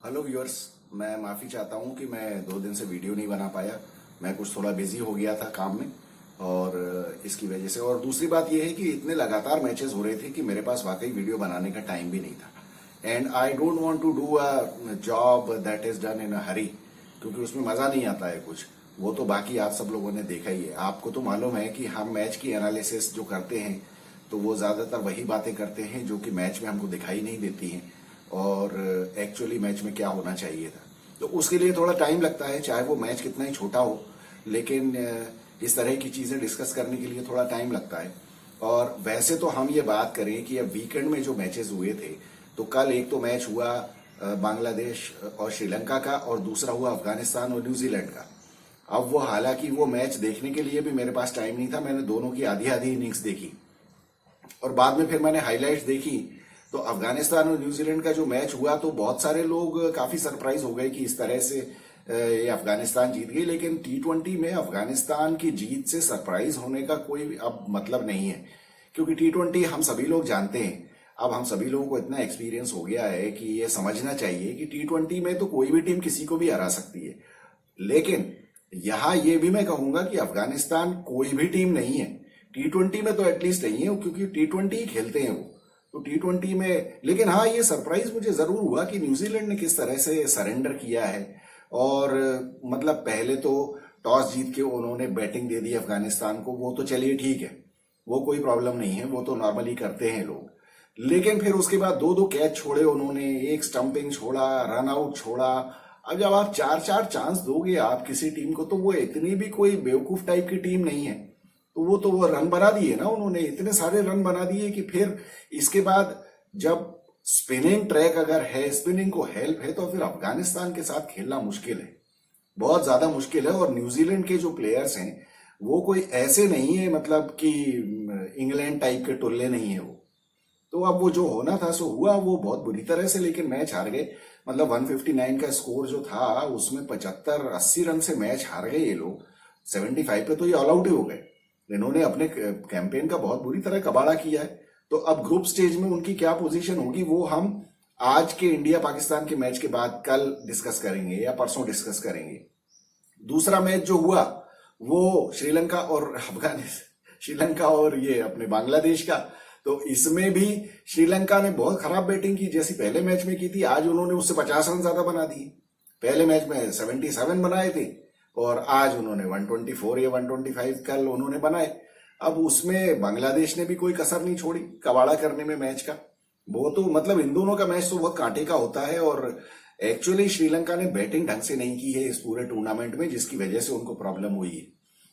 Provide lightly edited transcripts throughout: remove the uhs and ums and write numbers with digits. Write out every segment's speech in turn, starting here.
Hello viewers. मैं माफ़ी चाहता हूँ कि मैं 2 दिन से वीडियो नहीं बना पाया। मैं कुछ थोड़ा बिजी हो गया था काम में और इसकी वजह से। और दूसरी बात यह है कि इतने लगातार मैचेस हो रहे थे कि मेरे पास वाकई वीडियो बनाने का टाइम भी नहीं था। And I don't want to do a job that is done in a hurry, क्योंकि उसमें मज़ा नहीं आता है कुछ। वो तो बाकी आप सब लोगों ने देखा ही है। आपको तो मालूम है कि हम मैच की एनालिसिस जो करते हैं तो वो ज़्यादातर वही बातें करते हैं जो कि मैच में हमको दिखाई नहीं देती हैं और एक्चुअली मैच में क्या होना चाहिए था। तो उसके लिए थोड़ा टाइम लगता है, चाहे वो मैच कितना ही छोटा हो, लेकिन इस तरह की चीज़ें डिस्कस करने के लिए थोड़ा टाइम लगता है। और वैसे तो हम ये बात करें कि अब वीकेंड में जो मैचेस हुए थे, तो कल एक तो मैच हुआ बांग्लादेश और श्रीलंका का, और दूसरा हुआ अफगानिस्तान और न्यूजीलैंड का। अब वो हालांकि वो मैच देखने के लिए भी मेरे पास टाइम नहीं था। मैंने दोनों की आधी आधी इनिंग्स देखी और बाद में फिर मैंने हाइलाइट्स देखी। तो अफगानिस्तान और न्यूजीलैंड का जो मैच हुआ तो बहुत सारे लोग काफी सरप्राइज हो गए कि इस तरह से ये अफगानिस्तान जीत गई। लेकिन T20 में अफगानिस्तान की जीत से सरप्राइज होने का कोई अब मतलब नहीं है, क्योंकि T20 हम सभी लोग जानते हैं। अब हम सभी लोगों को इतना एक्सपीरियंस हो गया है कि ये समझना चाहिए कि T20 में तो कोई भी टीम किसी को भी हरा सकती है। लेकिन यहां ये भी मैं कहूंगा कि अफगानिस्तान कोई भी टीम नहीं है। T20 में तो एटलीस्ट नहीं है, क्योंकि T20 ही खेलते हैं वो। तो T20 में, लेकिन हाँ, ये सरप्राइज मुझे जरूर हुआ कि न्यूजीलैंड ने किस तरह से सरेंडर किया है। और मतलब पहले तो टॉस जीत के उन्होंने बैटिंग दे दी अफगानिस्तान को। वो तो चलिए ठीक है, वो कोई प्रॉब्लम नहीं है, वो तो नॉर्मली करते हैं लोग। लेकिन फिर उसके बाद दो दो कैच छोड़े उन्होंने, एक स्टंपिंग छोड़ा, रन आउट छोड़ा। अब जब आप चार चार चांस दोगे आप किसी टीम को, तो वो इतनी भी कोई बेवकूफ टाइप की टीम नहीं है। तो वो रन बना दिए ना उन्होंने, इतने सारे रन बना दिए कि फिर इसके बाद जब स्पिनिंग ट्रैक अगर है, स्पिनिंग को हेल्प है, तो फिर अफगानिस्तान के साथ खेलना मुश्किल है, बहुत ज्यादा मुश्किल है। और न्यूजीलैंड के जो प्लेयर्स हैं वो कोई ऐसे नहीं है, मतलब कि इंग्लैंड टाइप के टुल्ले नहीं है वो। तो अब वो जो होना था सो हुआ, वो बहुत बुरी तरह से, लेकिन मैच हार गए। मतलब 159 का स्कोर जो था उसमें 75-80 रन से मैच हार गए ये लोग। 75 पे तो ये ऑल आउट ही हो गए। इन्होंने अपने कैंपेन का बहुत बुरी तरह कबाड़ा किया है। तो अब ग्रुप स्टेज में उनकी क्या पोजीशन होगी वो हम आज के इंडिया पाकिस्तान के मैच के बाद कल डिस्कस करेंगे या परसों डिस्कस करेंगे। दूसरा मैच जो हुआ वो श्रीलंका और श्रीलंका और ये अपने बांग्लादेश का। तो इसमें भी श्रीलंका ने बहुत खराब बैटिंग की, जैसी पहले मैच में की थी। आज उन्होंने उससे 50 रन ज्यादा बना दिए। पहले मैच में 77 बनाए थे और आज उन्होंने 124 या 125 कल उन्होंने बनाए। अब उसमें बांग्लादेश ने भी कोई कसर नहीं छोड़ी कबाड़ा करने में मैच का। वो तो मतलब इन दोनों का मैच तो बहुत कांटे का होता है। और एक्चुअली श्रीलंका ने बैटिंग ढंग से नहीं की है इस पूरे टूर्नामेंट में, जिसकी वजह से उनको प्रॉब्लम हुई है।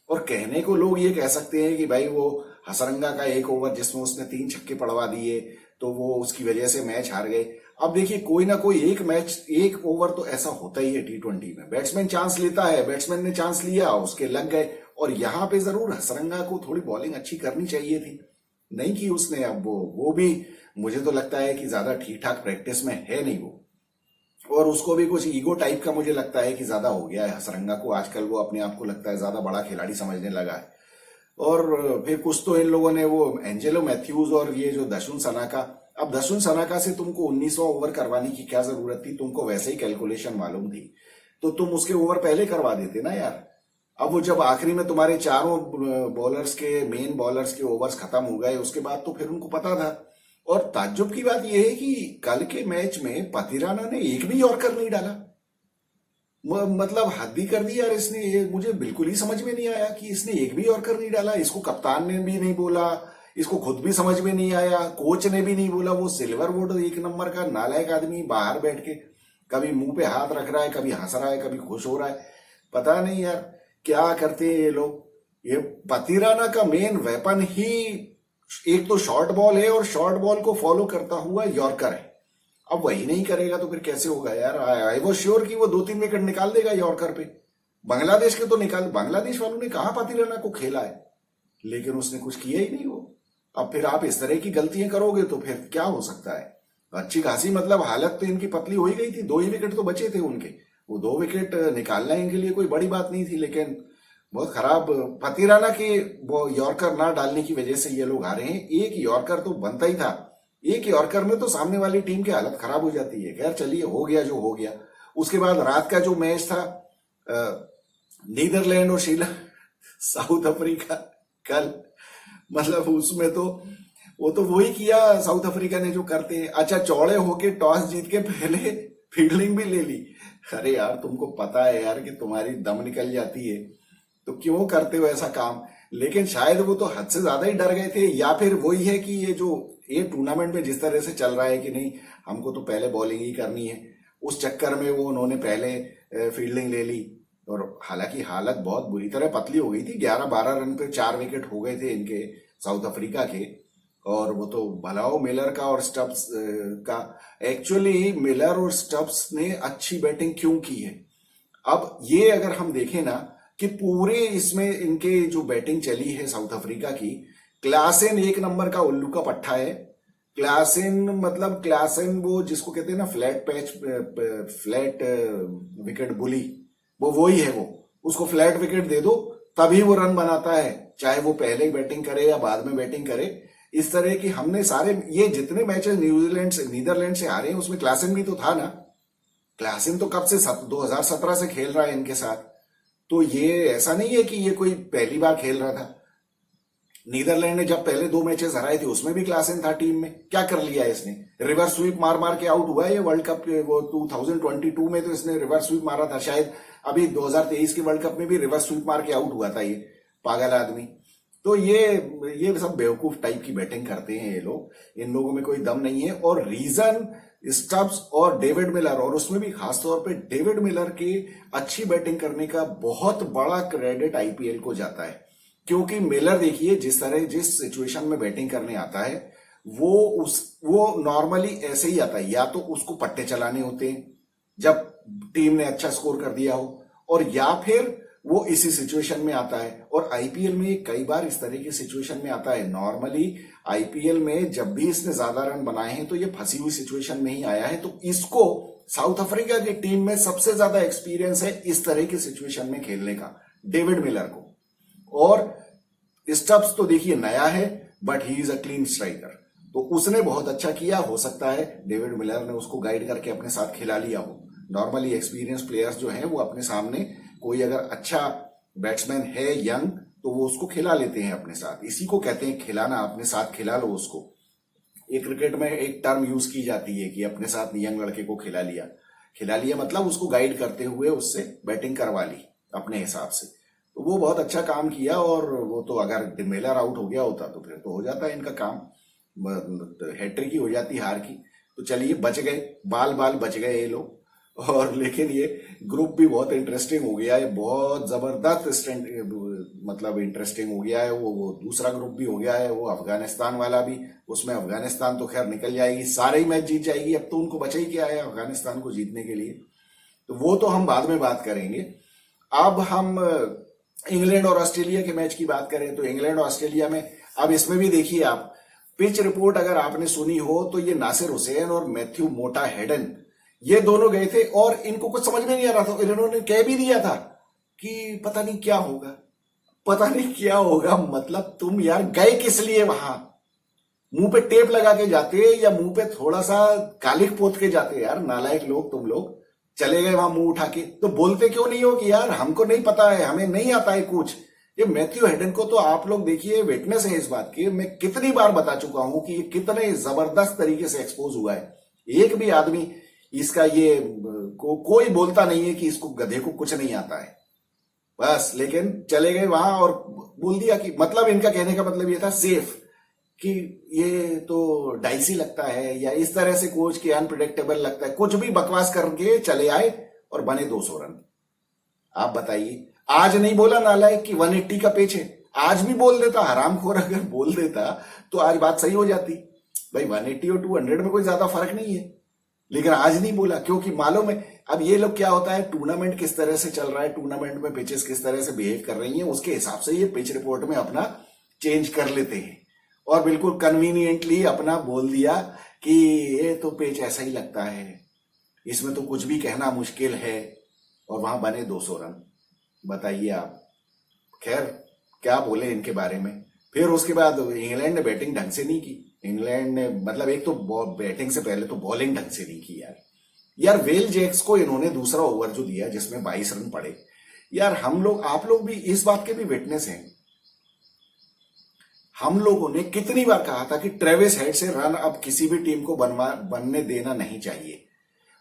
और कहने को लोग ये कह सकते हैं कि भाई वो हसरंगा का एक ओवर जिसमें उसने 3 छक्के पड़वा दिए तो वो उसकी वजह से मैच हार गए। अब देखिए, कोई ना कोई एक मैच, एक ओवर तो ऐसा होता ही है T20 में। बैट्समैन चांस लेता है, बैट्समैन ने चांस लिया, उसके लग गए। और यहाँ पे जरूर हसरंगा को थोड़ी बॉलिंग अच्छी करनी चाहिए थी, नहीं की उसने। अब वो भी मुझे तो लगता है कि ज्यादा ठीक ठाक प्रैक्टिस में है नहीं वो। और उसको भी कुछ ईगो टाइप का मुझे लगता है कि ज्यादा हो गया है हसरंगा को। आजकल वो अपने आप को लगता है ज्यादा बड़ा खिलाड़ी समझने लगा है। और फिर कुछ तो इन लोगों ने वो एंजेलो मैथ्यूज और ये जो दशुन सनाका, अब दशुन सनाका से तुमको 19वां ओवर करवाने की क्या जरूरत थी? तुमको वैसे ही कैलकुलेशन मालूम थी तो तुम उसके ओवर पहले करवा देते ना यार। अब वो जब आखिरी में तुम्हारे चारों बॉलर्स के, मेन बॉलर्स के ओवर्स खत्म हो गए, उसके बाद तो फिर उनको पता था। और ताज्जुब की बात यह है कि कल के मैच में पथिराना ने एक भी यॉर्कर नहीं डाला। मतलब हद ही कर दी यार इसने। ये मुझे बिल्कुल ही समझ में नहीं आया कि इसने एक भी यॉर्कर नहीं डाला। इसको कप्तान ने भी नहीं बोला, इसको खुद भी समझ में नहीं आया, कोच ने भी नहीं बोला। वो सिल्वरवुड एक नंबर का नालायक आदमी बाहर बैठ के कभी मुंह पे हाथ रख रहा है, कभी हंस रहा है, कभी खुश हो रहा है। पता नहीं यार क्या करते हैं ये लोग। ये पथिराना का मेन वेपन ही एक तो शॉर्ट बॉल है, और शॉर्ट बॉल को फॉलो करता हुआ यॉर्कर है। अब वही नहीं करेगा तो फिर कैसे होगा यार? आई वॉज श्योर कि वो 2-3 विकेट निकाल देगा यॉर्कर पे। बांग्लादेश के तो निकाल, बांग्लादेश वालों ने कहा पथिराना को खेला है, लेकिन उसने कुछ किया ही नहीं वो। अब फिर आप इस तरह की गलतियां करोगे तो फिर क्या हो सकता है? अच्छी खासी मतलब हालत तो इनकी पतली हो ही गई थी। 2 ही विकेट तो बचे थे उनके। वो 2 विकेट निकालना इनके लिए कोई बड़ी बात नहीं थी, लेकिन बहुत खराब पथिराना के वो यॉर्कर ना डालने की वजह से ये लोग हारे हैं। एक यॉर्कर तो बनता ही था एक यॉर्कर में तो सामने वाली टीम की हालत खराब हो जाती है। खैर चलिए, हो गया जो हो गया। उसके बाद रात का जो मैच था, नीदरलैंड और साउथ अफ्रीका, कल मतलब उसमें तो वो तो वही किया साउथ अफ्रीका ने जो करते हैं। अच्छा, चौड़े होके टॉस जीत के पहले फील्डिंग भी ले ली। अरे यार, तुमको पता है यार कि तुम्हारी दम निकल जाती है, तो क्यों करते हो ऐसा काम? लेकिन शायद वो तो हद से ज्यादा ही डर गए थे, या फिर वही है कि ये टूर्नामेंट में जिस तरह से चल रहा है कि नहीं, हमको तो पहले बॉलिंग ही करनी है, उस चक्कर में वो उन्होंने पहले फील्डिंग ले ली। और हालांकि हालत बहुत बुरी तरह पतली हो गई थी। 11-12 रन पे 4 विकेट हो गए थे इनके, साउथ अफ्रीका के। और वो तो भलाओ मिलर का और स्टब्स का। एक्चुअली मिलर और स्टब्स ने अच्छी बैटिंग क्यों की है? अब ये अगर हम देखें ना कि पूरे इसमें इनके जो बैटिंग चली है साउथ अफ्रीका की, क्लासेन एक नंबर का उल्लू का पट्टा है। क्लासेन वो जिसको कहते हैं ना फ्लैट विकेट बुली, वो वही है। वो उसको फ्लैट विकेट दे दो तभी वो रन बनाता है, चाहे वो पहले बैटिंग करे या बाद में बैटिंग करे। इस तरह की हमने सारे ये जितने मैचेस नीदरलैंड से हारे हैं उसमें क्लासेन भी तो था ना। क्लासेन तो कब से 2017 से खेल रहा है इनके साथ। तो ये ऐसा नहीं है कि ये कोई पहली बार खेल रहा था। नीदरलैंड ने जब पहले 2 मैचेस हराए थे उसमें भी क्लासेन था टीम में। क्या कर लिया इसने? रिवर्स स्वीप मार मार के आउट हुआ है। ये वर्ल्ड कप वो 2022 में तो इसने रिवर्स स्वीप मारा था। शायद अभी 2023 के वर्ल्ड कप में भी रिवर्स स्वीप मार के आउट हुआ था ये पागल आदमी। तो ये सब बेवकूफ टाइप की बैटिंग करते हैं ये लोग। इन लोगों में कोई दम नहीं है। और रीजन स्टब्स और डेविड मिलर, और उसमें भी खासतौर पे डेविड मिलर के अच्छी बैटिंग करने का बहुत बड़ा क्रेडिट आईपीएल को जाता है। क्योंकि मिलर देखिए जिस सिचुएशन में बैटिंग करने आता है वो नॉर्मली ऐसे ही आता है। या तो उसको पट्टे चलाने होते हैं जब टीम ने अच्छा स्कोर कर दिया हो, और या फिर वो इसी सिचुएशन में आता है। और आईपीएल में कई बार इस तरह की सिचुएशन में आता है। नॉर्मली आईपीएल में जब भी इसने ज्यादा रन बनाए हैं तो ये फंसी हुई सिचुएशन में ही आया है। तो इसको साउथ अफ्रीका की टीम में सबसे ज्यादा एक्सपीरियंस है इस तरह की सिचुएशन में खेलने का, डेविड मिलर को। और स्टब्स तो देखिए नया है, but he is a clean striker, तो उसने बहुत अच्छा किया। हो सकता है डेविड मिलर ने उसको गाइड करके अपने साथ खिला लिया हो। नॉर्मली एक्सपीरियंस प्लेयर्स जो हैं वो अपने सामने कोई अगर अच्छा बैट्समैन है यंग, तो वो उसको खिला लेते हैं अपने साथ। इसी को कहते हैं खिलाना, अपने साथ खिला लो उसको। एक क्रिकेट में एक टर्म यूज की जाती है कि अपने साथ यंग लड़के को खिला लिया मतलब उसको गाइड करते हुए उससे बैटिंग करवा ली अपने हिसाब से। तो वो बहुत अच्छा काम किया। और वो तो अगर मिलर आउट हो गया होता तो फिर तो हो जाता है इनका काम, हैट्रिक ही हो जाती हार की। तो चलिए बच गए, बाल बच गए ये लोग। और लेकिन ये ग्रुप भी बहुत इंटरेस्टिंग हो गया है, बहुत जबरदस्त मतलब इंटरेस्टिंग हो गया है। वो दूसरा ग्रुप भी हो गया है, वो अफगानिस्तान वाला भी। उसमें अफगानिस्तान तो खैर निकल जाएगी, सारे ही मैच जीत जाएगी। अब तो उनको बचा ही क्या है अफगानिस्तान को जीतने के लिए। तो वो तो हम बाद में बात करेंगे। अब हम इंग्लैंड और ऑस्ट्रेलिया के मैच की बात करें तो इंग्लैंड और ऑस्ट्रेलिया में अब इसमें भी देखिए आप, पिच रिपोर्ट अगर आपने सुनी हो तो ये नासिर हुसैन और मैथ्यू मोटा हेडन ये दोनों गए थे। और इनको कुछ समझ में नहीं आ रहा था, इन्होंने कह भी दिया था कि पता नहीं क्या होगा। मतलब तुम यार गए किस लिए वहां? मुंह पे टेप लगा के जाते या मुंह पे थोड़ा सा कालिख पोत के जाते? यार नालायक लोग तुम लोग। चले गए वहां मुंह उठा के, तो बोलते क्यों नहीं हो कि यार हमको नहीं पता है, हमें नहीं आता है कुछ। ये मैथ्यू हेडन को तो आप लोग देखिए विटनेस है इस बात की, मैं कितनी बार बता चुका हूं कि ये कितने जबरदस्त तरीके से एक्सपोज हुआ है। एक भी आदमी इसका कोई बोलता नहीं है कि इसको गधे को कुछ नहीं आता है बस। लेकिन चले गए वहां और बोल दिया कि मतलब इनका कहने का मतलब ये था सेफ, कि ये तो डाइसी लगता है या इस तरह से कोच के अनप्रिडिक्टेबल लगता है, कुछ भी बकवास करके चले आए और बने 200 रन। आप बताइए, आज नहीं बोला नालायक कि 180 का पिच है, आज भी बोल देता, हरामखोर अगर बोल देता तो आज बात सही हो जाती। भाई 180 और 200 में कोई ज्यादा फर्क नहीं है, लेकिन आज नहीं बोला क्योंकि मालूम है अब ये लोग क्या होता है, टूर्नामेंट किस तरह से चल रहा है, टूर्नामेंट में पिचेस किस तरह से बिहेव कर रही हैं, उसके हिसाब से ये पिच रिपोर्ट में अपना चेंज कर लेते हैं। और बिल्कुल कन्वीनियंटली अपना बोल दिया कि ये तो पिच ऐसा ही लगता है, इसमें तो कुछ भी कहना मुश्किल है, और वहां बने 200 रन। बताइए आप। खैर क्या बोले इनके बारे में। फिर उसके बाद इंग्लैंड ने बैटिंग ढंग से नहीं की। इंग्लैंड ने मतलब एक तो बैटिंग से पहले तो बॉलिंग ढंग से नहीं की यार। यार वेल जैक्स को इन्होंने दूसरा ओवर जो दिया जिसमें 22 रन पड़े, यार हम लोग आप लोग भी इस बात के भी विटनेस हैं। हम लोगों ने कितनी बार कहा था कि ट्रेविस हेड से रन अब किसी भी टीम को बनने देना नहीं चाहिए।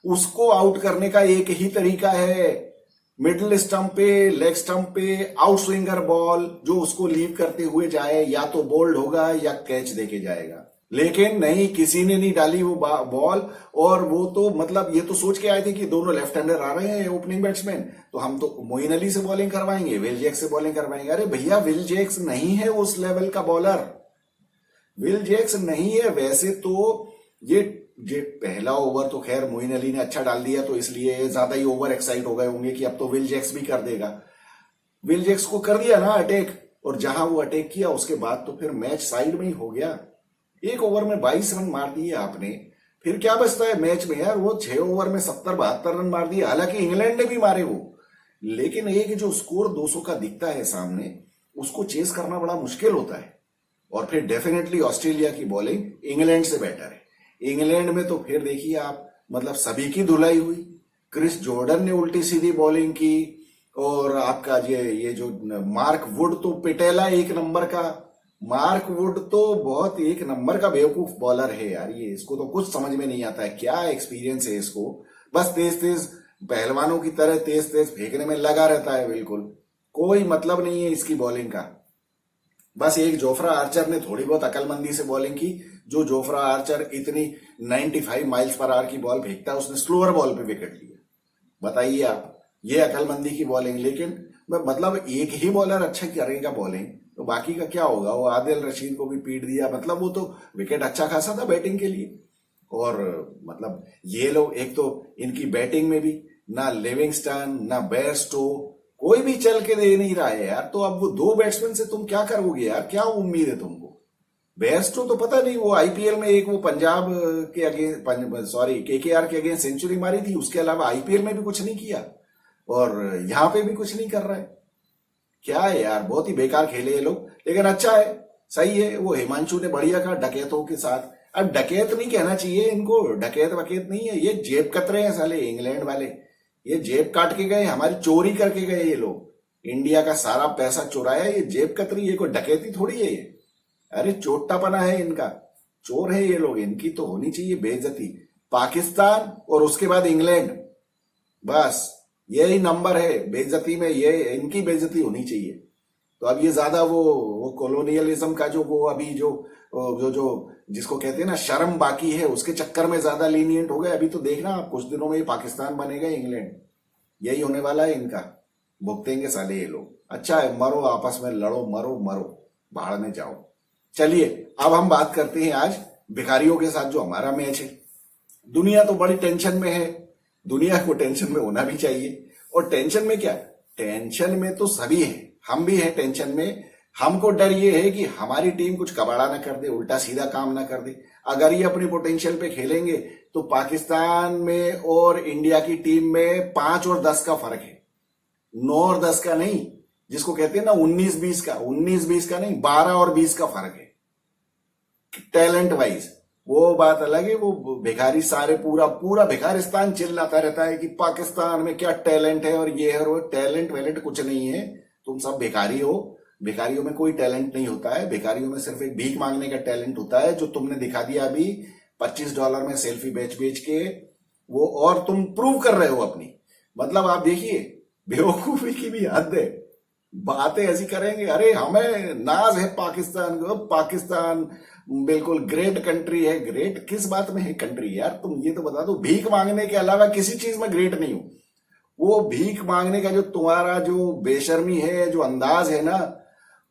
उसको आउट करने का एक ही तरीका है, मिडिल स्टंप पे, लेग स्टंप पे, आउट स्विंगर बॉल जो उसको लीव करते हुए जाए, या तो बोल्ड होगा या कैच देके जाएगा। लेकिन नहीं, किसी ने नहीं डाली वो बॉल। और वो तो मतलब ये तो सोच के आए थे कि दोनों लेफ्ट हैंडर आ रहे हैं ओपनिंग बैट्समैन, तो हम तो मोइन अली से बॉलिंग करवाएंगे, विल जैक्स से बॉलिंग करवाएंगे। अरे भैया विल जैक्स नहीं है उस लेवल का बॉलर, विल जैक्स नहीं है। वैसे तो ये पहला ओवर तो खैर मोइन अली ने अच्छा डाल दिया, तो इसलिए ज्यादा ही ओवर एक्साइट हो गए होंगे कि अब तो विल जैक्स भी कर देगा। विल जैक्स को कर दिया ना अटैक, और जहां वो अटैक किया उसके बाद तो फिर मैच साइड में ही हो गया। एक ओवर में 22 रन मार दिए आपने, फिर क्या बचता है मैच में यार। वो 6 ओवर में 70-72 रन मार दिए, हालांकि इंग्लैंड ने भी मारे वो, लेकिन एक जो स्कोर 200 का दिखता है सामने, उसको चेस करना बड़ा मुश्किल होता है। और फिर डेफिनेटली ऑस्ट्रेलिया की बॉलिंग इंग्लैंड से बेटर है। इंग्लैंड में तो फिर देखिए आप, मतलब सभी की धुलाई हुई। क्रिस जॉर्डन ने उल्टी सीधी बॉलिंग की, और आपका ये जो मार्क वुड तो पिटेला एक नंबर का, मार्क वुड तो बहुत एक नंबर का बेवकूफ बॉलर है यार। ये इसको तो कुछ समझ में नहीं आता है, क्या एक्सपीरियंस है इसको। बस तेज तेज पहलवानों की तरह तेज तेज फेंकने में लगा रहता है, बिल्कुल कोई मतलब नहीं है इसकी बॉलिंग का। बस एक जोफ्रा आर्चर ने थोड़ी बहुत अकलमंदी से बॉलिंग की। जो जोफ्रा आर्चर इतनी 95 माइल्स पर आवर की बॉल फेंकता है, उसने स्लोअर बॉल पे विकेट लिया। बताइए आप, ये अकलमंदी की बॉलिंग। लेकिन मतलब एक ही बॉलर अच्छा करेगा बॉलिंग, तो बाकी का क्या होगा। वो आदिल रशीद को भी पीट दिया, मतलब वो तो विकेट अच्छा खासा था बैटिंग के लिए। और मतलब ये लोग, एक तो इनकी बैटिंग में भी ना लिविंगस्टन ना बेयरस्टो, कोई भी चल के दे नहीं रहा है यार। तो अब वो दो बैट्समैन से तुम क्या करोगे यार, क्या उम्मीद है तुमको। बेयरस्टो तो पता नहीं, वो आईपीएल में एक वो पंजाब के अगेंस्ट, सॉरी केकेआर के अगेंस्ट सेंचुरी मारी थी, उसके अलावा आईपीएल में भी कुछ नहीं किया, और यहां पे भी कुछ नहीं कर रहा है। क्या है यार, बहुत ही बेकार खेले ये लोग। लेकिन अच्छा है, सही है, वो हिमांशु ने बढ़िया कहा डकैतों के साथ। अब डकैत नहीं कहना चाहिए इनको, डकैत वकैत नहीं है, ये जेब कतरे हैं साले इंग्लैंड वाले। ये जेब काट के गए, हमारी चोरी करके गए ये लोग। इंडिया का सारा पैसा चुराया, ये जेब कतरी, ये कोई डकैती थोड़ी है ये। अरे चोट्टापना है इनका, चोर है ये लोग, इनकी तो होनी चाहिए बेइज्जती। पाकिस्तान और उसके बाद इंग्लैंड, बस यही नंबर है बेइज्जती में, ये इनकी बेइज्जती होनी चाहिए। तो अब ये ज्यादा वो कॉलोनियलिज्म का जो वो अभी जो जो जो जिसको कहते हैं ना शर्म बाकी है, उसके चक्कर में ज्यादा लीनियंट हो गए। अभी तो देखना आप, कुछ दिनों में ये पाकिस्तान बनेगा इंग्लैंड, यही होने वाला है इनका। भुगतेंगे साले ये लोग। अच्छा है, मरो आपस में, लड़ो मरो मरो, भाड़ में जाओ। चलिए अब हम बात करते हैं आज भिखारियों के साथ जो हमारा मैच है। दुनिया तो बड़ी टेंशन में है, दुनिया को टेंशन में होना भी चाहिए। और टेंशन में क्या, टेंशन में तो सभी है, हम भी हैं टेंशन में। हमको डर ये है कि हमारी टीम कुछ कबाड़ा ना कर दे, उल्टा सीधा काम ना कर दे। अगर ये अपनी पोटेंशियल पे खेलेंगे तो पाकिस्तान में और इंडिया की टीम में 5 और 10 का फर्क है, 9 और 10 का नहीं, जिसको कहते हैं ना 19-20 का, 19-20 का नहीं, 12 और 20 का फर्क है टैलेंट वाइज। वो बात अलग है, वो भिखारी सारे पूरा पूरा भिखारिस्तान चिल्लाता रहता है कि पाकिस्तान में क्या टैलेंट है और ये है, और टैलेंट वैलेंट कुछ नहीं है, तुम सब भिखारी हो। भिखारियों में कोई टैलेंट नहीं होता है, भिखारियों में सिर्फ एक भीख मांगने का टैलेंट होता है, जो तुमने दिखा दिया अभी $25 में सेल्फी बेच बेच के वो, और तुम प्रूव कर रहे हो अपनी। मतलब आप देखिए, बेवकूफी की भी हद है, बातें ऐसी करेंगे। अरे हमें नाज है पाकिस्तान को, पाकिस्तान बिल्कुल ग्रेट कंट्री है। ग्रेट किस बात में है कंट्री यार, तुम ये तो बता दो। भीख मांगने के अलावा किसी चीज में ग्रेट नहीं हो। वो भीख मांगने का जो तुम्हारा जो बेशर्मी है, जो अंदाज है ना,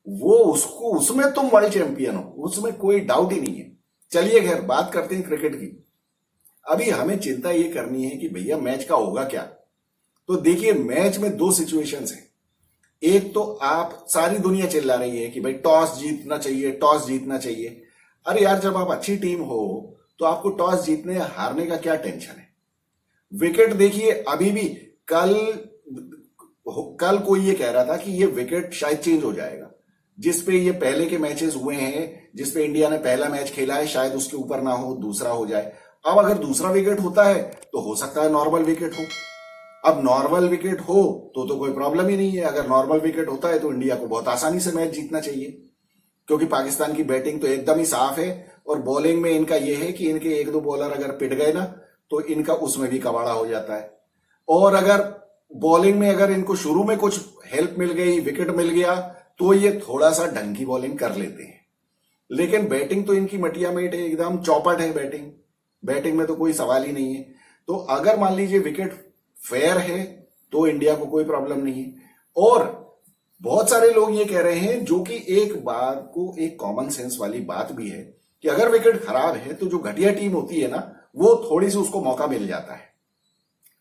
वो उसको, उसमें तुम वर्ल्ड चैंपियन हो, उसमें कोई डाउट ही नहीं है। चलिए खैर बात करते हैं क्रिकेट की। अभी हमें चिंता ये करनी है कि भैया मैच का होगा क्या। तो देखिए, मैच में 2 सिचुएशंस हैं। एक तो आप, सारी दुनिया चिल्ला रही है कि भाई टॉस जीतना चाहिए, टॉस जीतना चाहिए। अरे यार, जब आप अच्छी टीम हो तो आपको टॉस जीतने या हारने का क्या टेंशन है। विकेट देखिए, अभी भी कल कोई ये कह रहा था कि ये विकेट शायद चेंज हो जाएगा। जिसपे ये पहले के मैचेस हुए हैं, जिसपे इंडिया ने पहला मैच खेला है, शायद उसके ऊपर ना हो, दूसरा हो जाए। अब अगर दूसरा विकेट होता है तो हो सकता है नॉर्मल विकेट हो। अब नॉर्मल विकेट हो तो कोई प्रॉब्लम ही नहीं है। अगर नॉर्मल विकेट होता है तो इंडिया को बहुत आसानी से मैच जीतना चाहिए, क्योंकि पाकिस्तान की बैटिंग तो एकदम ही साफ है और बॉलिंग में इनका यह है कि इनके एक दो बॉलर अगर पिट गए ना तो इनका उसमें भी कबाड़ा हो जाता है। और अगर बॉलिंग में अगर इनको शुरू में कुछ हेल्प मिल गई, विकेट मिल गया, तो ये थोड़ा सा ढंग की बॉलिंग कर लेते हैं। लेकिन बैटिंग तो इनकी मटिया मेट है, एकदम चौपट है बैटिंग में तो कोई सवाल ही नहीं है। तो अगर मान लीजिए विकेट फेयर है तो इंडिया को कोई प्रॉब्लम नहीं है। और बहुत सारे लोग ये कह रहे हैं, जो कि एक बात को एक कॉमन सेंस वाली बात भी है, कि अगर विकेट खराब है तो जो घटिया टीम होती है ना, वो थोड़ी सी उसको मौका मिल जाता है।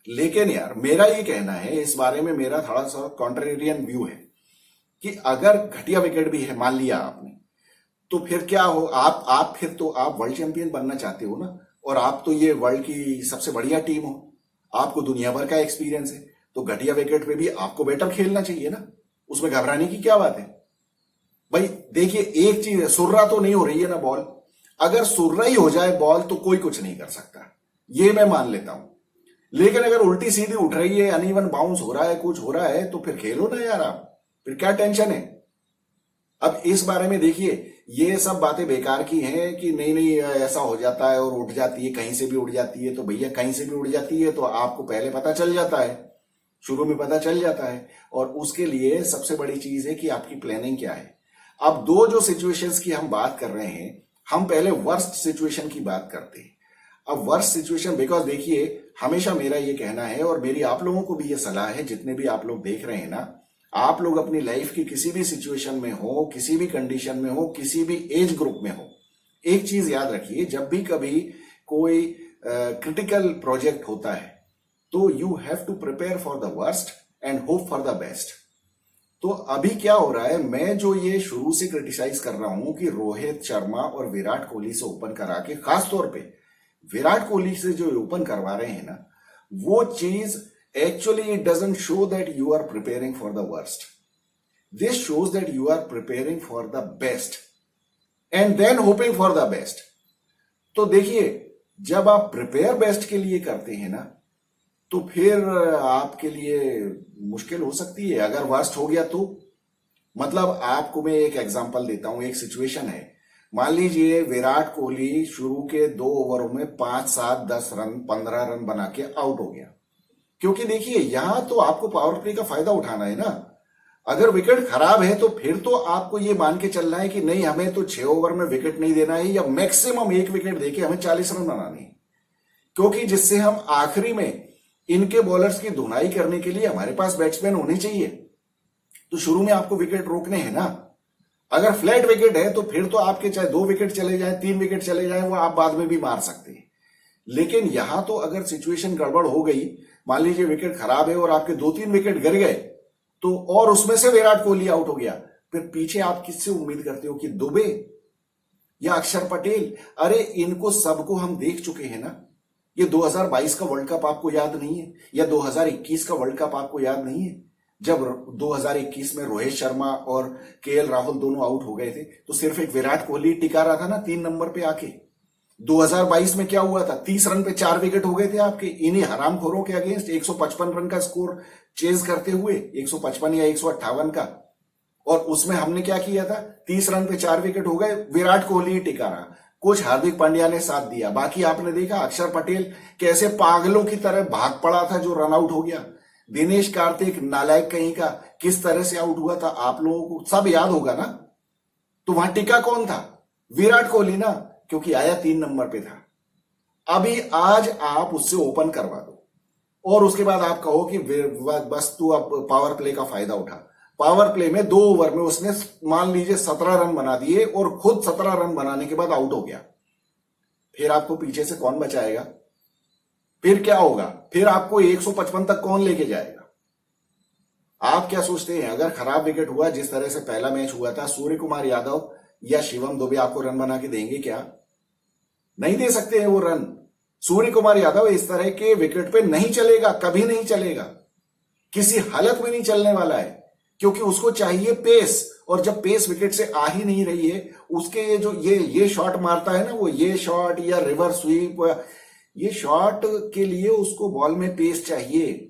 लेकिन यार मेरा ये कहना है, इस बारे में मेरा थोड़ा सा कॉन्ट्रेरियन व्यू है, कि अगर घटिया विकेट भी है मान लिया आपने, तो फिर क्या हो, आप फिर तो आप वर्ल्ड चैंपियन बनना चाहते हो ना, और आप तो ये वर्ल्ड की सबसे बढ़िया टीम हो, आपको दुनिया भर का एक्सपीरियंस है, तो घटिया विकेट पे भी आपको बेटर खेलना चाहिए ना, उसमें घबराने की क्या बात है भाई। देखिए एक चीज है, सुर्रा तो नहीं हो रही है ना बॉल, अगर सुर्रा ही हो जाए बॉल तो कोई कुछ नहीं कर सकता, ये मैं मान लेता हूं। लेकिन अगर उल्टी सीधी उठ रही है, अनइवन बाउंस हो रहा है, कुछ हो रहा है, तो फिर खेलो ना यार आप, फिर क्या टेंशन है। अब इस बारे में देखिए, ये सब बातें बेकार की हैं कि नहीं नहीं ऐसा हो जाता है और उठ जाती है, कहीं से भी उड़ जाती है। तो भैया कहीं से भी उड़ जाती है तो आपको पहले पता चल जाता है, शुरू में पता चल जाता है। और उसके लिए सबसे बड़ी चीज है कि आपकी प्लानिंग क्या है। अब दो जो सिचुएशंस की हम बात कर रहे हैं, हम पहले वर्स्ट सिचुएशन की बात करते हैं। अब वर्स्ट सिचुएशन, बिकॉज देखिए हमेशा मेरा ये कहना है और मेरी आप लोगों को भी ये सलाह है, जितने भी आप लोग देख रहे हैं ना, आप लोग अपनी लाइफ की किसी भी सिचुएशन में हो, किसी भी कंडीशन में हो, किसी भी एज ग्रुप में हो, एक चीज याद रखिए, जब भी कभी कोई क्रिटिकल प्रोजेक्ट होता है तो you have to prepare for the worst and hope for the best. तो अभी क्या हो रहा है, मैं जो ये शुरू से क्रिटिसाइज कर रहा हूं कि रोहित शर्मा और विराट कोहली से ओपन करा के, खासतौर पे विराट कोहली से जो ओपन करवा रहे हैं ना, वो चीज actually it doesn't show that you are preparing for the worst. This shows that you are preparing for the best and then hoping for the best. तो देखिए जब आप प्रिपेयर बेस्ट के लिए करते हैं ना, तो फिर आपके लिए मुश्किल हो सकती है अगर वर्स्ट हो गया तो। मतलब आपको मैं एक एग्जांपल देता हूं, एक सिचुएशन है, मान लीजिए विराट कोहली शुरू के 2 ओवरों में 5, 7, 10 रन, 15 रन बना के आउट हो गया। क्योंकि देखिए यहां तो आपको पावर प्ले का फायदा उठाना है ना। अगर विकेट खराब है तो फिर तो आपको ये मान के चलना है कि नहीं, हमें तो 6 ओवर में विकेट नहीं देना है, या मैक्सिमम 1 विकेट देके हमें 40 रन बनाने हैं, क्योंकि जिससे हम आखिरी में इनके बॉलर्स की धुनाई करने के लिए हमारे पास बैट्समैन होने चाहिए। तो शुरू में आपको विकेट रोकने हैं ना। अगर फ्लैट विकेट है तो फिर तो आपके चाहे 2 विकेट चले जाए, 3 विकेट चले जाए, वो आप बाद में भी मार सकते हैं। लेकिन यहां तो अगर सिचुएशन गड़बड़ हो गई, मान लीजिए विकेट खराब है और आपके 2-3 विकेट गिर गए, तो और उसमें से विराट कोहली आउट हो गया, फिर पीछे आप किससे उम्मीद करते हो कि दुबे या अक्षर पटेल? अरे इनको सबको हम देख चुके हैं ना। ये 2022 का वर्ल्ड कप आपको याद नहीं है, या 2021 का वर्ल्ड कप आपको याद नहीं है, जब 2021 में रोहित शर्मा और केएल राहुल दोनों आउट हो गए थे, तो सिर्फ एक विराट कोहली टिका रहा था ना 3 नंबर पे आके। 2022 में क्या हुआ था, 30 रन पे 4 विकेट हो गए थे आपके, इन्हीं हरामखोरों के अगेंस्ट 155 रन का स्कोर चेज करते हुए, 155 या 158 का। और उसमें हमने क्या किया था, 30 रन पे 4 विकेट हो गए, विराट कोहली टिका रहा, कुछ हार्दिक पांड्या ने साथ दिया। बाकी आपने देखा अक्षर पटेल कैसे पागलों की तरह भाग पड़ा था, जो रन आउट हो गया। दिनेश कार्तिक नालायक कहीं का किस तरह से आउट हुआ था, आप लोगों को सब याद होगा ना। तो वहां टिका कौन था, विराट कोहली ना, क्योंकि आया 3 नंबर पे था। अभी आज आप उससे ओपन करवा दो और उसके बाद आप कहो कि बस तू अब पावर प्ले का फायदा उठा। पावर प्ले में 2 ओवर में उसने मान लीजिए 17 रन बना दिए और खुद 17 रन बनाने के बाद आउट हो गया। फिर आपको पीछे से कौन बचाएगा? फिर क्या होगा? फिर आपको 155 तक कौन लेके जाएगा? आप क्या सोचते हैं, अगर खराब विकेट हुआ, जिस तरह से पहला मैच हुआ था, सूर्य कुमार यादव या शिवम दुबे आपको रन बना के देंगे क्या? नहीं दे सकते हैं वो रन। सूर्य कुमार यादव इस तरह के विकेट पे नहीं चलेगा, कभी नहीं चलेगा, किसी हालत में नहीं चलने वाला है, क्योंकि उसको चाहिए पेस, और जब पेस विकेट से आ ही नहीं रही है, उसके ये जो ये शॉट मारता है ना, वो ये शॉट या रिवर्स स्वीप, ये शॉट के लिए उसको बॉल में पेस चाहिए।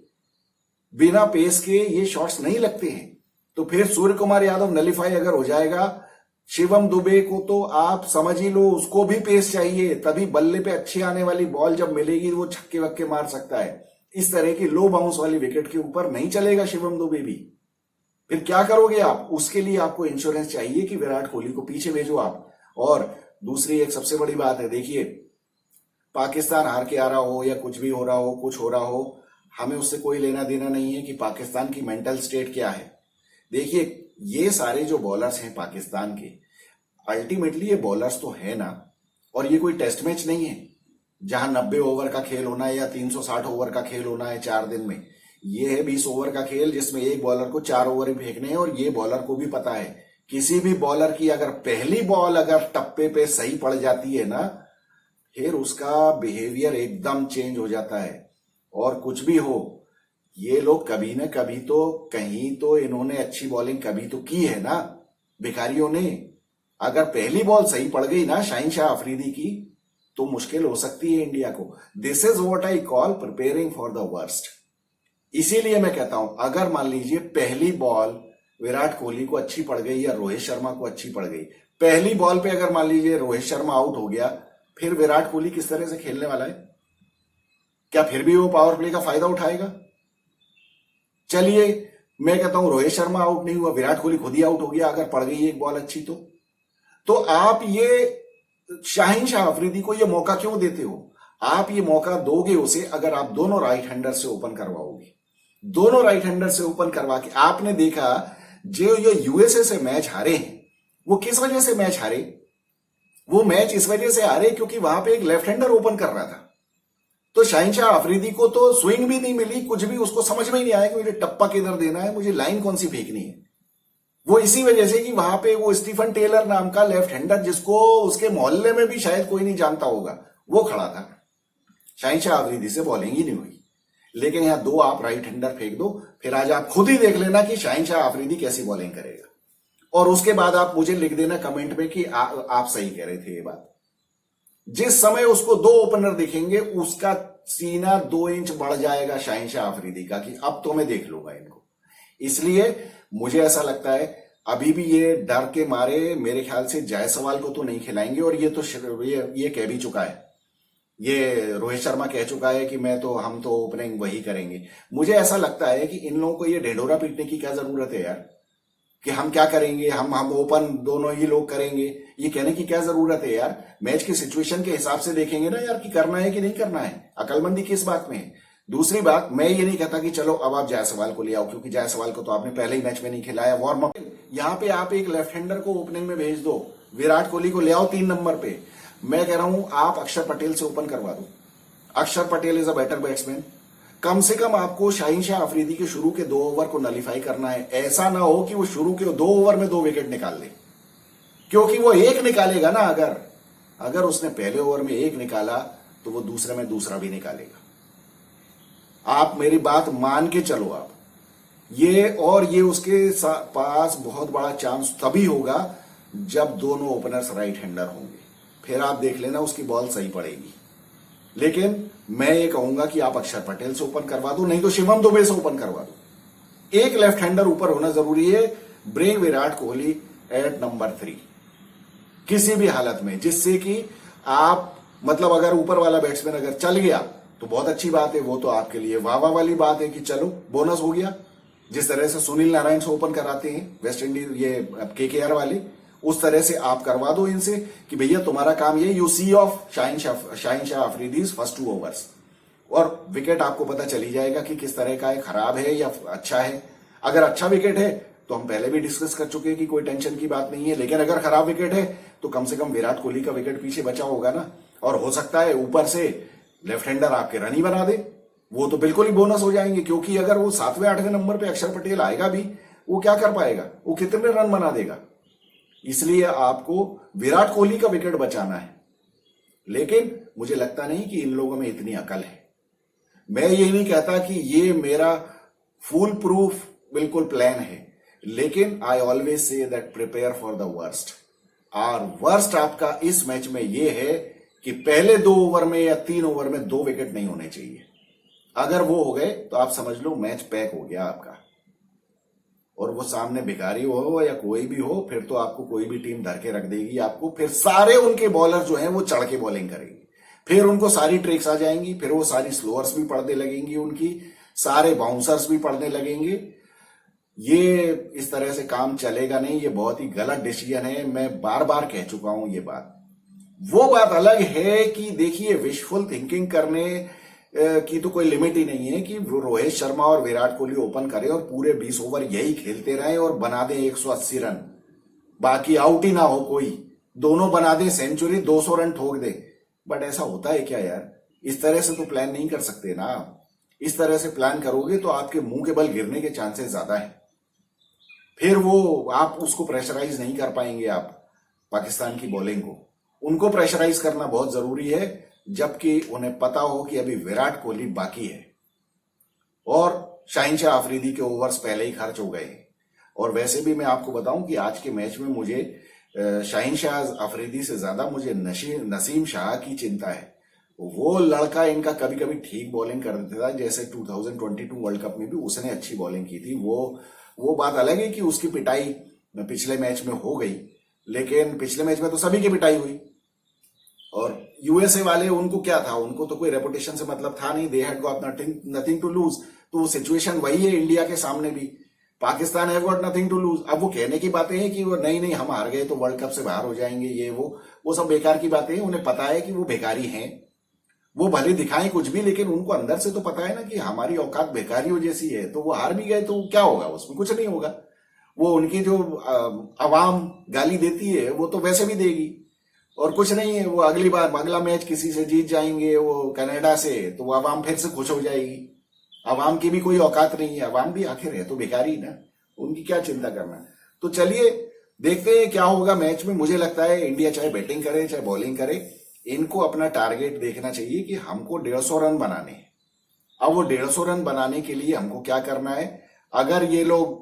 बिना पेस के ये शॉट्स नहीं लगते हैं। तो फिर सूर्य कुमार यादव नलीफाई अगर हो जाएगा, शिवम दुबे को तो आप समझ ही लो, उसको भी पेस चाहिए, तभी बल्ले पे अच्छी आने वाली बॉल जब मिलेगी वो छक्के वक्के मार सकता है। इस तरह की लो बाउंस वाली विकेट के ऊपर नहीं चलेगा शिवम दुबे भी। फिर क्या करोगे आप? उसके लिए आपको इंश्योरेंस चाहिए कि विराट कोहली को पीछे भेजो आप। और दूसरी एक सबसे बड़ी बात है, देखिए, पाकिस्तान हार के आ रहा हो या कुछ भी हो रहा हो, कुछ हो रहा हो, हमें उससे कोई लेना देना नहीं है कि पाकिस्तान की मेंटल स्टेट क्या है। देखिए, ये सारे जो बॉलर्स हैं पाकिस्तान के, अल्टीमेटली ये बॉलर्स तो है ना, और ये कोई टेस्ट मैच नहीं है जहां 90 ओवर का खेल होना है या 360 ओवर का खेल होना है 4 दिन में। ये है 20 ओवर का खेल जिसमें एक बॉलर को 4 ओवर ही फेंकने हैं। और ये बॉलर को भी पता है, किसी भी बॉलर की अगर पहली बॉल अगर टप्पे पे सही पड़ जाती है ना, फिर उसका बिहेवियर एकदम चेंज हो जाता है। और कुछ भी हो, ये लोग कभी ना कभी तो कहीं तो इन्होंने अच्छी बॉलिंग कभी तो की है ना, भिखारियों ने। अगर पहली बॉल सही पड़ गई ना शाहीन शाह अफरीदी की, तो मुश्किल हो सकती है इंडिया को। This is what I call preparing for the worst. इसीलिए मैं कहता हूं, अगर मान लीजिए पहली बॉल विराट कोहली को अच्छी पड़ गई या रोहित शर्मा को अच्छी पड़ गई, पहली बॉल पे अगर मान लीजिए रोहित शर्मा आउट हो गया, फिर विराट कोहली किस तरह से खेलने वाला है? क्या फिर भी वो पावर प्ले का फायदा उठाएगा? चलिए, मैं कहता हूं रोहित शर्मा आउट नहीं हुआ, विराट कोहली खुद ही आउट हो गया, अगर पड़ गई एक बॉल अच्छी तो आप ये शाहीन शाह अफरीदी को ये मौका क्यों देते हो? आप ये मौका दोगे उसे अगर आप दोनों राइट हैंडर से ओपन करवाओगे। दोनों राइट हैंडर से ओपन करवा के आपने देखा जो ये यूएसए से मैच हारे हैं, वो किस वजह से मैच हारे? वो मैच इस वजह से हारे क्योंकि वहां पे एक लेफ्ट हैंडर ओपन कर रहा था। तो शाहीन शाह अफरीदी को तो स्विंग भी नहीं मिली, कुछ भी उसको समझ में ही नहीं आया कि मुझे टप्पा किधर देना है, मुझे लाइन कौन सी फेंकनी है। वो इसी वजह से कि वहां पे वो स्टीफन टेलर नाम का लेफ्ट हैंडर, जिसको उसके मोहल्ले में भी शायद कोई नहीं जानता होगा, वो खड़ा था। शाहीन शाह अफरीदी से बॉलिंग ही नहीं हुई। लेकिन यहां दो आप राइट हैंडर फेंक दो, फिर आज आप खुद ही देख लेना कि शाहीन शाह अफरीदी कैसी बॉलिंग करेगा। और उसके बाद आप मुझे लिख देना कमेंट में कि आप सही कह रहे थे ये बात। जिस समय उसको दो ओपनर दिखेंगे, उसका सीना 2 इंच बढ़ जाएगा शाहीन शाह अफरीदी का, कि अब तो मैं देख लूंगा इनको। इसलिए मुझे ऐसा लगता है अभी भी ये डर के मारे मेरे ख्याल से जायसवाल को तो नहीं खिलाएंगे। और ये तो ये कह भी चुका है, ये रोहित शर्मा कह चुका है कि हम तो ओपनिंग वही करेंगे। मुझे ऐसा लगता है कि इन लोगों को ये ढिढोरा पीटने की क्या जरूरत है यार, कि हम क्या करेंगे, हम ओपन दोनों ही लोग करेंगे, ये कहने की क्या जरूरत है यार। मैच की सिचुएशन के हिसाब से देखेंगे ना यार, कि करना है कि नहीं करना है। अकलमंदी किस बात में है? दूसरी बात, मैं ये नहीं कहता कि चलो अब आप जायसवाल को ले आओ, क्योंकि जायसवाल को तो आपने पहले ही मैच में नहीं खिलाया, वार्म अप। यहां पे आप एक लेफ्ट हैंडर को ओपनिंग में भेज दो, विराट कोहली को ले आओ 3 नंबर पे। मैं कह रहा हूं आप अक्षर पटेल से ओपन करवा दो। Akshar Patel is a better batsman. कम से कम आपको शाहीन शाह अफरीदी के शुरू के 2 ओवर को नलीफाई करना है। ऐसा ना हो कि वो शुरू के 2 ओवर में 2 विकेट निकाल ले, क्योंकि वो एक निकालेगा ना। अगर उसने पहले ओवर में 1 निकाला तो वो दूसरे में दूसरा भी निकालेगा। आप मेरी बात मान के चलो आप। ये उसके पास बहुत बड़ा चांस तभी होगा जब दोनों ओपनर्स राइट हैंडर होंगे, फिर आप देख लेना उसकी बॉल सही पड़ेगी। लेकिन मैं ये कहूंगा कि आप अक्षर पटेल से ओपन करवा दो, नहीं तो शिवम दुबे से ओपन करवा दो। एक लेफ्ट हैंडर ऊपर होना जरूरी है। Bring Virat Kohli at number 3 किसी भी हालत में, जिससे कि आप मतलब अगर ऊपर वाला बैट्समैन अगर चल गया तो बहुत अच्छी बात है, वो तो आपके लिए वाह वाह वाली बात है कि चलो बोनस हो गया। जिस तरह से सुनील नारायण से ओपन कराते हैं वेस्ट इंडीज, ये केकेआर वाले, उस तरह से आप करवा दो इनसे कि भैया तुम्हारा काम ये, you see of Shaheen Shah Afridi's first 2 overs, और विकेट आपको पता चली जाएगा कि किस तरह का है, खराब है या अच्छा है। अगर अच्छा विकेट है तो हम पहले भी डिस्कस कर चुके हैं कि कोई टेंशन की बात नहीं है, लेकिन अगर खराब विकेट है तो कम से कम विराट कोहली का विकेट पीछे बचा होगा ना। और हो सकता है ऊपर से लेफ्ट हैंडर आपके रन ही बना दे, वो तो बिल्कुल ही बोनस हो जाएंगे। क्योंकि अगर वो 7वें 8वें नंबर पे अक्षर पटेल आएगा भी, वो क्या कर पाएगा, वो कितने रन बना देगा। इसलिए आपको विराट कोहली का विकेट बचाना है। लेकिन मुझे लगता नहीं कि इन लोगों में इतनी अकल है। मैं ये नहीं कहता कि ये मेरा फूल प्रूफ बिल्कुल प्लान है, लेकिन I always say that prepare for the worst. और वर्स्ट आपका इस मैच में ये है कि पहले 2 ओवर में या 3 ओवर में 2 विकेट नहीं होने चाहिए। अगर वो हो गए तो आप समझ लो मैच पैक हो गया आपका। और वो सामने भिखारी हो या कोई भी हो, फिर तो आपको कोई भी टीम धर के रख देगी आपको। फिर सारे उनके बॉलर जो हैं वो चढ़ के बॉलिंग करेंगे, फिर उनको सारी ट्रिक्स आ जाएंगी, फिर वो सारी स्लोअर्स भी पड़ने लगेंगी, उनकी सारे बाउंसर्स भी पड़ने लगेंगे। ये इस तरह से काम चलेगा नहीं, ये बहुत ही गलत डिसीजन है। मैं बार बार कह चुका हूं ये बात। वो बात अलग है कि देखिए विशफुल थिंकिंग करने की तो कोई लिमिट ही नहीं है कि रोहित शर्मा और विराट कोहली ओपन करें और पूरे 20 ओवर यही खेलते रहें और बना दें 180 रन, बाकी आउट ही ना हो कोई, दोनों बना दें सेंचुरी, 200 रन ठोक दे। बट ऐसा होता है क्या यार? इस तरह से तो प्लान नहीं कर सकते ना। इस तरह से प्लान करोगे तो आपके मुंह के बल गिरने के चांसेस ज्यादा है। फिर वो आप उसको प्रेशराइज नहीं कर पाएंगे। आप पाकिस्तान की बॉलिंग को, उनको प्रेशराइज करना बहुत जरूरी है, जबकि उन्हें पता हो कि अभी विराट कोहली बाकी है और शाहिनशाह अफरीदी के ओवर्स पहले ही खर्च हो गए। और वैसे भी मैं आपको बताऊं कि आज के मैच में मुझे शाहिनशाह अफरीदी से ज्यादा मुझे नसीम शाह की चिंता है। वो लड़का इनका कभी कभी ठीक बॉलिंग कर देता था, जैसे 2022 वर्ल्ड कप में भी उसने अच्छी बॉलिंग की थी। वो बात अलग है कि उसकी पिटाई पिछले मैच में हो गई, लेकिन पिछले मैच में तो सभी की पिटाई हुई। और यूएसए वाले, उनको क्या था? उनको तो कोई रेपुटेशन से मतलब था नहीं। They had got nothing to lose. तो सिचुएशन वही है इंडिया के सामने भी। Pakistan have got nothing to lose. अब वो कहने की बातें हैं कि वो नहीं हम हार गए तो वर्ल्ड कप से बाहर हो जाएंगे, ये वो सब बेकार की बातें हैं। उन्हें पता है कि वो बेकारी हैं। वो भले दिखाएं कुछ भी, लेकिन उनको अंदर से तो पता है ना कि हमारी औकात बेकारियों जैसी है। तो वो हार भी गए तो क्या होगा? उसमें कुछ नहीं होगा। वो उनकी जो अवाम गाली देती है वो तो वैसे भी देगी, और कुछ नहीं है। वो अगली बार अगला मैच किसी से जीत जाएंगे, वो कनाडा से, तो वो अवाम फिर से खुश हो जाएगी। अवाम की भी कोई औकात नहीं है। अवाम भी आखिर है तो बेकारी ना, उनकी क्या चिंता करना। तो चलिए देखते हैं क्या होगा मैच में। मुझे लगता है इंडिया चाहे बैटिंग करे चाहे बॉलिंग करे, इनको अपना टारगेट देखना चाहिए कि हमको 150 रन बनाने हैं। अब वो 150 रन बनाने के लिए हमको क्या करना है? अगर ये लोग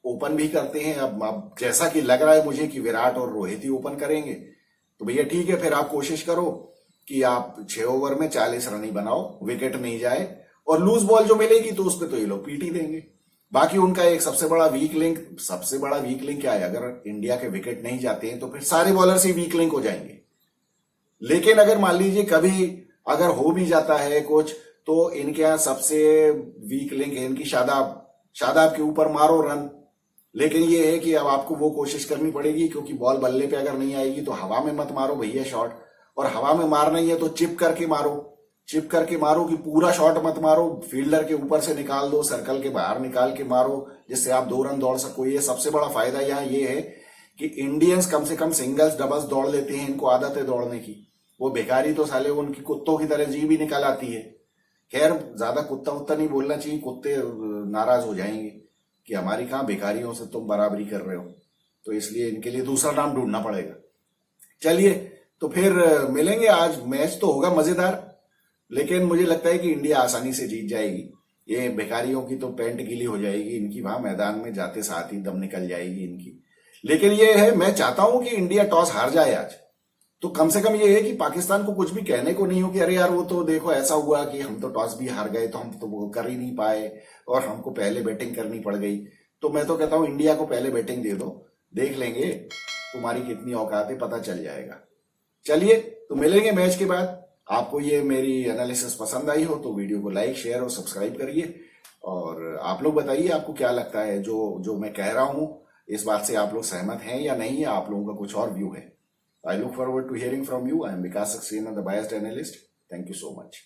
ओपन भी करते हैं, अब जैसा कि लग रहा है मुझे कि विराट और रोहित ही ओपन करेंगे, तो भैया ठीक है, फिर आप कोशिश करो कि आप 6 ओवर में 40 रन ही बनाओ, विकेट नहीं जाए। और लूज बॉल जो मिलेगी तो उस पर तो ये लोग पीटी देंगे। बाकी उनका एक सबसे बड़ा वीक लिंक क्या है? अगर इंडिया के विकेट नहीं जाते हैं तो फिर सारे बॉलर से वीक लिंक हो जाएंगे। लेकिन अगर मान लीजिए कभी अगर हो भी जाता है कुछ, तो इनके यहां सबसे वीक लिंक है इनकी शादाब के ऊपर मारो रन। लेकिन ये है कि अब आपको वो कोशिश करनी पड़ेगी, क्योंकि बॉल बल्ले पे अगर नहीं आएगी तो हवा में मत मारो भैया शॉट। और हवा में मारना ही है तो चिप करके मारो कि पूरा शॉट मत मारो, फील्डर के ऊपर से निकाल दो, सर्कल के बाहर निकाल के मारो, जिससे आप 2 रन दौड़ सको। ये सबसे बड़ा फायदा यहाँ ये है कि इंडियंस कम से कम सिंगल्स डबल्स दौड़ लेते हैं, इनको आदत है दौड़ने की। वो बेकारी तो साले उनकी कुत्तों की तरह जी भी निकल आती है। खैर ज्यादा कुत्ता नहीं बोलना चाहिए, कुत्ते नाराज हो जाएंगे कि हमारी कहाँ बेकारियों से तुम बराबरी कर रहे हो। तो इसलिए इनके लिए दूसरा नाम ढूंढना पड़ेगा। चलिए तो फिर मिलेंगे। आज मैच तो होगा मजेदार, लेकिन मुझे लगता है कि इंडिया आसानी से जीत जाएगी। ये बेकारियों की तो पैंट गीली हो जाएगी इनकी, वहां मैदान में जाते साथ ही दम निकल जाएगी इनकी। लेकिन ये है, मैं चाहता हूं कि इंडिया टॉस हार जाए आज, तो कम से कम ये है कि पाकिस्तान को कुछ भी कहने को नहीं हो कि अरे यार वो तो देखो ऐसा हुआ कि हम तो टॉस भी हार गए, तो हम तो वो कर ही नहीं पाए और हमको पहले बैटिंग करनी पड़ गई। तो मैं तो कहता हूं इंडिया को पहले बैटिंग दे दो, देख लेंगे तुम्हारी कितनी औकात है, पता चल जाएगा। चलिए तो मिलेंगे मैच के बाद। आपको ये मेरी एनालिसिस पसंद आई हो तो वीडियो को लाइक शेयर और सब्सक्राइब करिए। और आप लोग बताइए आपको क्या लगता है, जो मैं कह रहा हूं इस बात से आप लोग सहमत हैं या नहीं, या आप लोगों का कुछ और व्यू है। I look forward to hearing from you. I am Vikas Saxena, the biased analyst. Thank you so much.